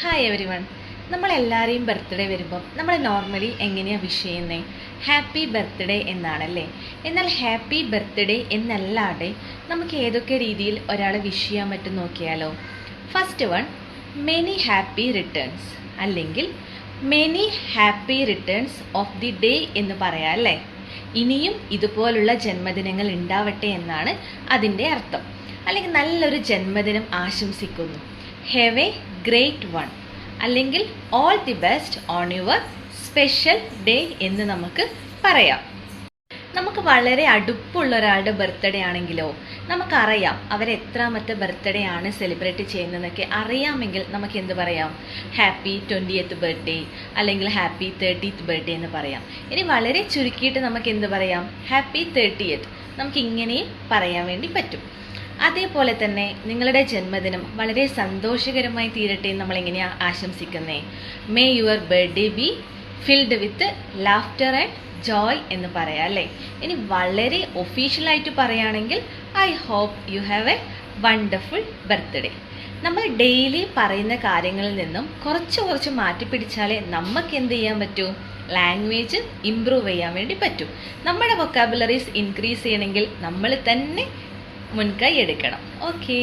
Hi everyone. നമ്മളെല്ലാവരെയും birthday വരുമ്പം നമ്മൾ നോർമലി എങ്ങനെയാണ് വിഷ് ചെയ്യുന്നത്? ഹാപ്പി ബർത്ത്ഡേ എന്നാണല്ലേ. എന്നാൽ ഹാപ്പി ബർത്ത്ഡേ എന്നല്ലാതെ നമുക്ക് ഏതൊക്കെ രീതിയിൽ ഒരാളെ വിഷ് ചെയ്യാൻ പറ്റും നോക്കിയാലോ. First one, many happy returns, അല്ലെങ്കിൽ many happy returns of the day എന്ന് പറയാം അല്ലേ. ഇനിയും ഇതുപോലുള്ള ജന്മദിനങ്ങൾ ഉണ്ടാവട്ടെ എന്നാണ് അതിൻ്റെ അർത്ഥം. അല്ലെങ്കിൽ നല്ലൊരു ജന്മദിനം ആശംസിക്കുന്നു, ഹാവ് എ ഗ്രേറ്റ് വൺ, അല്ലെങ്കിൽ all the best on your special day എന്ന് നമുക്ക് പറയാം. നമുക്ക് വളരെ അടുപ്പുള്ള ഒരാളുടെ ബർത്ത്ഡേ ആണെങ്കിലോ നമുക്കറിയാം അവരെത്രാമത്തെ ബർത്ത്ഡേ ആണ് സെലിബ്രേറ്റ് ചെയ്യുന്നതെന്നൊക്കെ അറിയാമെങ്കിൽ നമുക്ക് എന്ത് പറയാം? ഹാപ്പി 20th ബർത്ത്ഡേ, അല്ലെങ്കിൽ ഹാപ്പി 30th ബർത്ത്ഡേ എന്ന് പറയാം. ഇനി വളരെ ചുരുക്കിയിട്ട് നമുക്ക് എന്ത് പറയാം? Happy 30th. നമുക്ക് ഇങ്ങനെയും പറയാൻ വേണ്ടി പറ്റും. അതേപോലെ തന്നെ നിങ്ങളുടെ ജന്മദിനം വളരെ സന്തോഷകരമായി തീരട്ടെ എന്ന് നമ്മൾ എങ്ങനെയാണ് ആശംസിക്കുന്നത്? May your birthday be filled with laughter and joy എന്ന് പറയാം അല്ലേ. ഇനി വളരെ ഒഫീഷ്യലായിട്ട് പറയുകയാണെങ്കിൽ I hope you have a wonderful birthday. നമ്മൾ ഡെയിലി പറയുന്ന കാര്യങ്ങളിൽ നിന്നും കുറച്ച് മാറ്റി പിടിച്ചാലേ നമുക്ക് എന്ത് ചെയ്യാൻ പറ്റൂ? ലാംഗ്വേജ് ഇമ്പ്രൂവ് ചെയ്യാൻ വേണ്ടി പറ്റും. നമ്മുടെ വൊക്കാബുലറീസ് ഇൻക്രീസ് ചെയ്യണമെങ്കിൽ നമ്മൾ തന്നെ മുൻകൈ എടുക്കണം. ഓക്കേ.